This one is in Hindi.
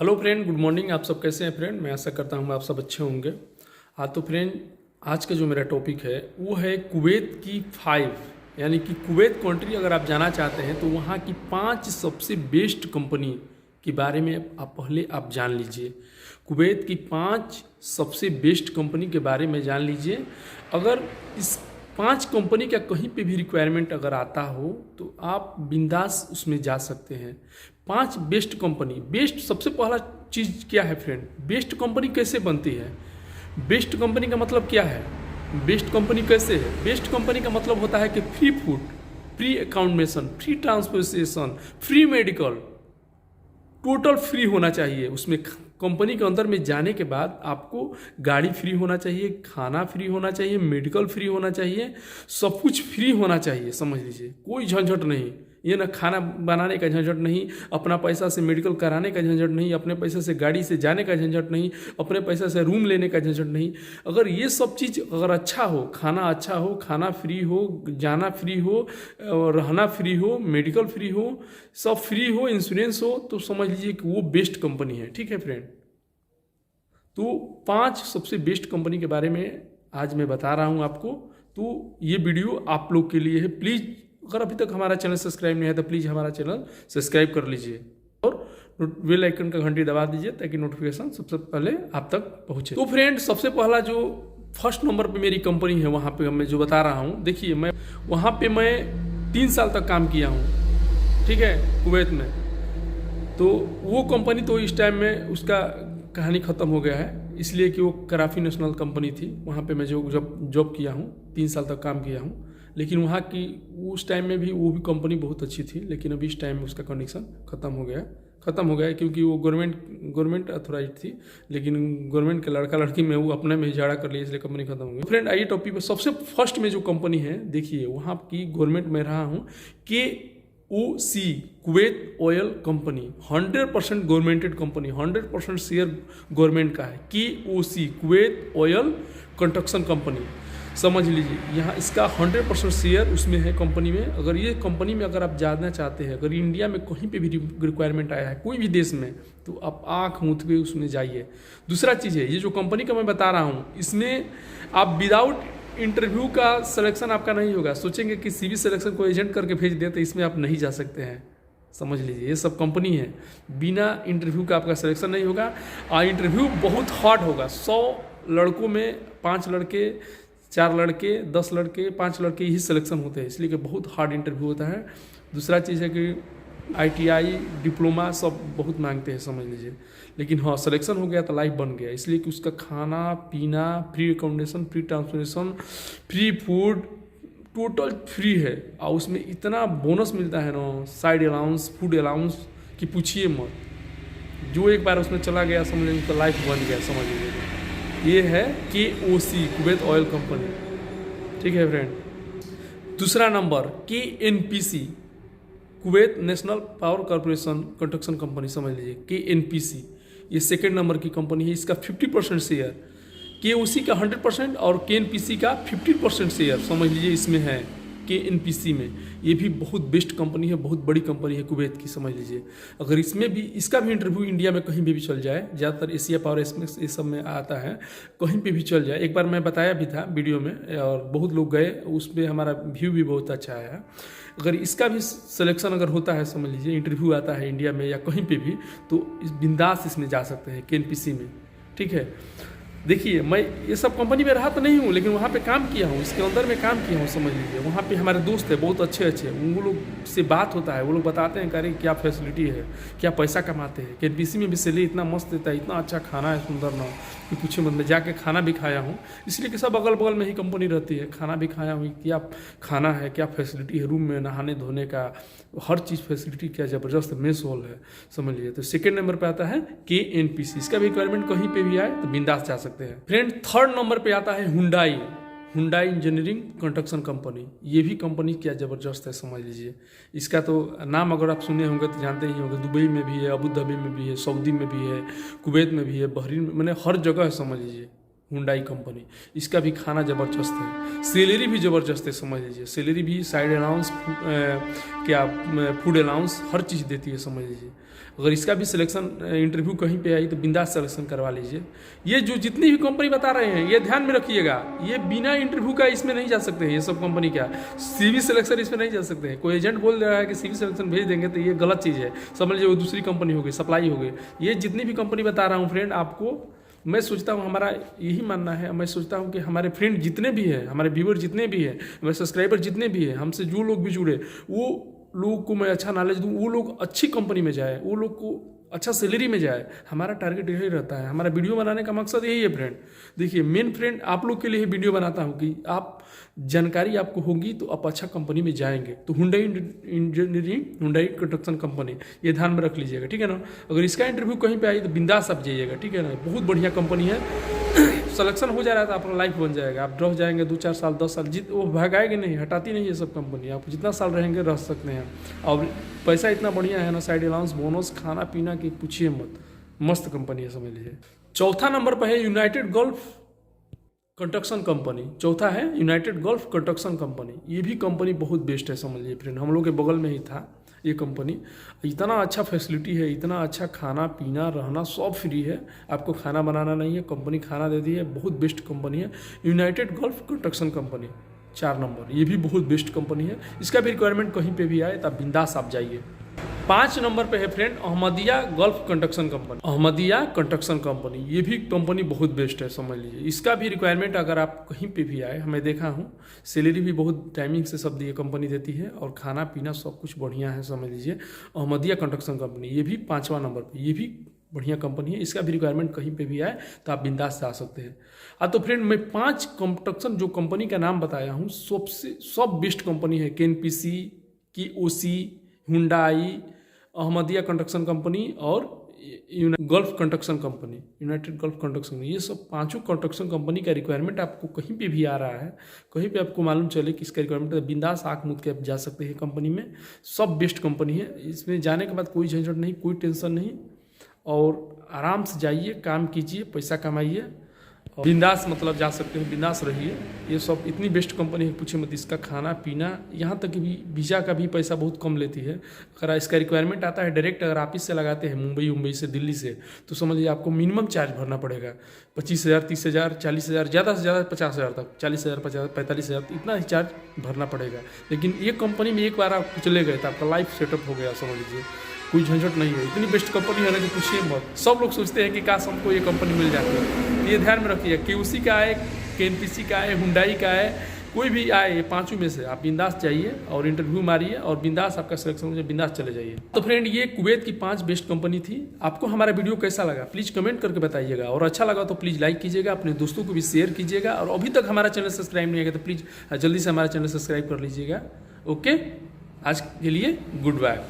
Hello friend, good morning. आप सब कैसे हैं फ्रेंड? मैं आशा करता हूँ आप सब अच्छे होंगे। हाँ तो फ्रेंड, आज का जो मेरा टॉपिक है वो है कुवैत की 5, यानी कि कुवैत कंट्री अगर आप जाना चाहते हैं तो वहाँ की 5 सबसे बेस्ट कंपनी के बारे में आप पहले जान लीजिए। कुवैत की 5 सबसे बेस्ट कंपनी के बारे में जान लीजिए। अगर इस 5 कंपनी का कहीं पे भी रिक्वायरमेंट अगर आता हो तो आप बिंदास उसमें जा सकते हैं। 5 बेस्ट कंपनी। बेस्ट सबसे पहला चीज़ क्या है फ्रेंड? बेस्ट कंपनी कैसे बनती है? बेस्ट कंपनी का मतलब क्या है? बेस्ट कंपनी कैसे है? बेस्ट कंपनी का मतलब होता है कि free food, free accommodation, free transportation, free medical, total free होना चाहिए। उसमें कंपनी के अंदर में जाने के बाद आपको गाड़ी फ्री होना चाहिए, खाना फ्री होना चाहिए, मेडिकल फ्री होना चाहिए, सब कुछ फ्री होना चाहिए। समझ लीजिए, कोई झंझट नहीं। ये ना खाना बनाने का झंझट नहीं, अपना पैसा से मेडिकल कराने का झंझट नहीं, अपने पैसे से गाड़ी से जाने का झंझट नहीं, अपने पैसे से रूम लेने का झंझट नहीं। अगर ये सब चीज़ अगर अच्छा हो, खाना अच्छा हो, खाना फ्री हो, जाना फ्री हो, रहना फ्री हो, मेडिकल फ्री हो, सब फ्री हो, इंश्योरेंस हो, तो समझ लीजिए कि वो बेस्ट कंपनी है। ठीक है फ्रेंड? तो 5 सबसे बेस्ट कंपनी के बारे में आज मैं बता रहा हूँ आपको। तो ये वीडियो आप लोग के लिए है। प्लीज़ अगर अभी तक हमारा चैनल सब्सक्राइब नहीं है तो प्लीज़ हमारा चैनल सब्सक्राइब कर लीजिए और बेल आइकन का घंटी दबा दीजिए ताकि नोटिफिकेशन सबसे पहले आप तक पहुँचे। तो फ्रेंड, सबसे पहला जो फर्स्ट नंबर पे मेरी कंपनी है वहाँ पे मैं जो बता रहा हूँ, देखिए मैं वहाँ पे मैं 3 साल तक काम किया हूँ। ठीक है, कुवैत में। तो वो कंपनी तो इस टाइम में उसका कहानी ख़त्म हो गया है, इसलिए कि वो कराफी नेशनल कंपनी थी। वहाँ पे मैं जो जॉब किया हूँ, 3 साल तक काम किया हूँ। लेकिन वहाँ की उस टाइम में भी वो भी कंपनी बहुत अच्छी थी, लेकिन अभी इस टाइम में उसका कनेक्शन ख़त्म हो गया क्योंकि वो गवर्नमेंट अथोराइज थी। लेकिन गवर्नमेंट के लड़का लड़की में वो अपने में ही झाड़ा कर लिया, इसलिए कंपनी खत्म हो गई। फ्रेंड, आइए टॉपिक पर। सबसे फर्स्ट में जो कंपनी है, देखिए वहाँ की गवर्नमेंट में रहा हूँ कि OC Kuwait oil company, 100% governmented company, 100% share government का है। KOC Kuwait oil construction company, समझ लीजिए। यहाँ इसका 100% शेयर उसमें है कंपनी में। अगर ये कंपनी में अगर आप जाना चाहते हैं, अगर इंडिया में कहीं पे भी रिक्वायरमेंट आया है कोई भी देश में, तो आप आँख मूंद के उसमें जाइए। दूसरा चीज़ है, ये जो कंपनी का मैं बता रहा हूँ, इसमें आप विदाउट इंटरव्यू का सिलेक्शन आपका नहीं होगा। सोचेंगे कि CV सिलेक्शन को एजेंट करके भेज दे, तो इसमें आप नहीं जा सकते हैं। समझ लीजिए, ये सब कंपनी है, बिना इंटरव्यू का आपका सिलेक्शन नहीं होगा। और इंटरव्यू बहुत हार्ड होगा। 100 लड़कों में 5 लड़के, 4 लड़के, 10 लड़के, 5 लड़के ही सिलेक्शन होते हैं, इसलिए कि बहुत हार्ड इंटरव्यू होता है। दूसरा चीज़ है कि ITI डिप्लोमा सब बहुत मांगते हैं, समझ लीजिए। लेकिन हाँ, सिलेक्शन हो गया तो लाइफ बन गया, इसलिए कि उसका खाना पीना, free accommodation, free transportation, free food, total free है। और उसमें इतना बोनस मिलता है ना, साइड अलाउंस, फूड अलाउंस, कि पूछिए मत। जो एक बार उसमें चला गया, समझ लीजिए तो लाइफ बन गया, समझ लीजिए। ये है KOC कुवैत ऑयल कंपनी। ठीक है फ्रेंड। दूसरा number KNPC Kuwait national power corporation construction company, समझ लीजिए KNPC। ये सेकेंड नंबर की कंपनी है। इसका 50% शेयर, KOC का 100% और KNPC का 50% शेयर, समझ लीजिए इसमें है KNPC में। ये भी बहुत बेस्ट कंपनी है, बहुत बड़ी कंपनी है कुवैत की, समझ लीजिए। अगर इसमें भी इसका भी इंटरव्यू इंडिया में कहीं भी चल जाए, ज़्यादातर एशिया पावर एक्सप्रेस ये सब में आता है, कहीं पे भी चल जाए। एक बार मैं बताया भी था वीडियो में, और बहुत लोग गए, उसमें हमारा व्यू भी बहुत अच्छा आया। अगर इसका भी सिलेक्शन अगर होता है, समझ लीजिए इंटरव्यू आता है इंडिया में या कहीं पे भी, तो इस बिंदास इसमें जा सकते हैं KNPC में। ठीक है। देखिए, मैं ये सब कंपनी में रहा तो नहीं हूँ, लेकिन वहाँ पे काम किया हूँ, इसके अंदर में काम किया हूँ, समझ लीजिए। वहाँ पे हमारे दोस्त हैं बहुत अच्छे अच्छे, उन लोग से बात होता है, वो लोग बताते हैं कि अरे क्या फैसिलिटी है, क्या पैसा कमाते हैं। KNPC में भी सैलरी इतना मस्त देता है, इतना अच्छा खाना है, सुंदर ना कि पूछे मत। मैं जाके खाना भी खाया हूँ, इसलिए कि सब अगल बगल में ही कंपनी रहती है। खाना भी खाया हूँ, क्या खाना है, क्या फैसिलिटी है, रूम में नहाने धोने का हर चीज़ फैसिलिटी, क्या ज़बरदस्त मेस हॉल है, समझ लीजिए। तो सेकेंड नंबर पे आता है KNPC। इसका भी रिक्वायरमेंट कहीं पे भी आए तो बिंदास जा सकते हैं फ्रेंड। थर्ड नंबर पे आता है हुंडई इंजीनियरिंग कंस्ट्रक्शन कंपनी। ये भी कंपनी क्या ज़बरदस्त है, समझ लीजिए। इसका तो नाम अगर आप सुने होंगे तो जानते ही होंगे। दुबई में भी है, अबू धाबी में भी है, सऊदी में भी है, कुवैत में भी है, बहरीन में, मैंने हर जगह है, समझ लीजिए। हुंडई कंपनी, इसका भी खाना ज़बरदस्त है, सैलरी भी ज़बरदस्त है, समझ लीजिए। सैलरी भी, साइड अलाउंस, क्या फूड अलाउंस, हर चीज़ देती है, समझ लीजिए। अगर इसका भी सिलेक्शन इंटरव्यू कहीं पे आई तो बिंदास सिलेक्शन करवा लीजिए। ये जो जितनी भी कंपनी बता रहे हैं ये ध्यान में रखिएगा, ये बिना इंटरव्यू का इसमें नहीं जा सकते हैं। ये सब कंपनी क्या CV सिलेक्शन इसमें नहीं जा सकते हैं। कोई एजेंट बोल रहा है कि CV सिलेक्शन भेज देंगे तो ये गलत चीज़ है, समझ लीजिए। वो दूसरी कंपनी हो गई, सप्लाई हो गई। ये जितनी भी कंपनी बता रहा हूँ फ्रेंड आपको, मैं सोचता हूँ, हमारा यही मानना है, मैं सोचता हूँ कि हमारे फ्रेंड जितने भी हैं, हमारे व्यूअर जितने भी हैं, हमारे सब्सक्राइबर जितने भी हैं, हमसे जो लोग भी जुड़े, वो लोग को मैं अच्छा नॉलेज दूँ, वो लोग अच्छी कंपनी में जाए, वो लोग को अच्छा सैलरी में जाए। हमारा टारगेट यही रहता है, हमारा वीडियो बनाने का मकसद यही है फ्रेंड। देखिए मेन फ्रेंड आप लोग के लिए वीडियो बनाता हूँ कि आप जानकारी आपको होगी तो आप अच्छा कंपनी में जाएंगे। तो Hyundai engineering, Hyundai construction company, ये ध्यान में रख लीजिएगा, ठीक है ना। अगर इसका इंटरव्यू कहीं पे आई तो बिंदास आप जाइएगा, ठीक है ना। बहुत बढ़िया कंपनी है, सिलेक्शन हो जा रहा है तो आपका लाइफ बन जाएगा। आप रह जाएंगे 2-4 साल 10 साल, वो भगाएगी नहीं, हटाती नहीं ये सब कंपनी। आप जितना साल रहेंगे रह सकते हैं। और पैसा इतना बढ़िया है ना, साइड अलाउंस, बोनस, खाना पीना की पूछिए मत, मस्त कंपनी है, समझ लीजिए। चौथा नंबर पर है यूनाइटेड गल्फ कंस्ट्रक्शन कंपनी। चौथा है यूनाइटेड गल्फ कंस्ट्रक्शन कंपनी। ये भी कंपनी बहुत बेस्ट है, समझ लीजिए फ्रेंड। हम लोग के बगल में ही था ये कंपनी। इतना अच्छा फैसिलिटी है, इतना अच्छा खाना पीना रहना सब फ्री है, आपको खाना बनाना नहीं है, कंपनी खाना देती है। बहुत बेस्ट कंपनी है United Gulf construction company. 4 number, ये भी बहुत बेस्ट कंपनी है। इसका भी रिक्वायरमेंट कहीं पे भी आए तब बिंदास आप जाइए। 5 नंबर पे है friend Ahmadiyya gulf construction company. Ahmadiyya construction company, ये भी कंपनी बहुत बेस्ट है, समझ लीजिए। इसका भी रिक्वायरमेंट अगर आप कहीं पे भी आए, हमें देखा हूँ, सैलरी भी बहुत टाइमिंग से सब ये कंपनी देती है और खाना पीना सब कुछ बढ़िया है, समझ लीजिए। अहमदिया कंस्ट्रक्शन कंपनी, ये भी 5वां नंबर पर, ये भी बढ़िया कंपनी है। इसका भी रिक्वायरमेंट कहीं पे भी आए तो आप बिंदास से आ सकते हैं। तो फ्रेंड मैं 5 कंस्ट्रक्शन जो कंपनी का नाम बताया हूँ, सब बेस्ट कंपनी है। KNPC की, OC, Hyundai, Ahmadiya construction company और Gulf construction company, United Gulf construction. ये सब 5 कंस्ट्रक्शन कंपनी का रिक्वायरमेंट आपको कहीं पे भी आ रहा है, कहीं पे आपको मालूम चले कि इसका रिक्वायरमेंट है, बिंदास आँख मूंद के आप जा सकते हैं कंपनी में। सब बेस्ट कंपनी है, इसमें जाने के बाद कोई झंझट नहीं, कोई टेंशन नहीं, और आराम से जाइए, काम कीजिए, पैसा कमाइए और बिंदास मतलब जा सकते हैं, बिंदास रहिए। ये सब इतनी बेस्ट कंपनी है, पूछे मत। इसका खाना पीना, यहाँ तक भी वीज़ा का भी पैसा बहुत कम लेती है। अगर इसका रिक्वायरमेंट आता है डायरेक्ट, अगर ऑफिस से लगाते हैं मुंबई से, दिल्ली से, तो समझिए आपको मिनिमम चार्ज भरना पड़ेगा 25,000, 30,000, 40,000, ज़्यादा से ज़्यादा 50,000 तक, 40,000, 50,000, 45,000, इतना ही चार्ज भरना पड़ेगा। लेकिन ये कंपनी में एक बार आप चले गए तो आपका लाइफ सेटअप हो गया, समझ लीजिए। कोई झंझट नहीं है, इतनी बेस्ट कंपनी है ना कि पूछिए मत। सब लोग सोचते हैं कि काश हमको ये कंपनी मिल जाती है। ये ध्यान में रखिए, KOC का है, KNPC का है, हुंडई का है, कोई भी आए, ये 5 में से आप बिंदास जाइए और इंटरव्यू मारिए और बिंदास आपका सिलेक्शन हो जाए, बिंदास चले जाइए। तो फ्रेंड ये कुवैत की 5 बेस्ट कंपनी थी। आपको हमारा वीडियो कैसा लगा प्लीज़ कमेंट करके बताइएगा, और अच्छा लगा तो प्लीज़ लाइक कीजिएगा, अपने दोस्तों को भी शेयर कीजिएगा, और अभी तक हमारा चैनल सब्सक्राइब नहीं किया तो प्लीज़ जल्दी से हमारा चैनल सब्सक्राइब कर लीजिएगा। ओके, आज के लिए गुड बाय।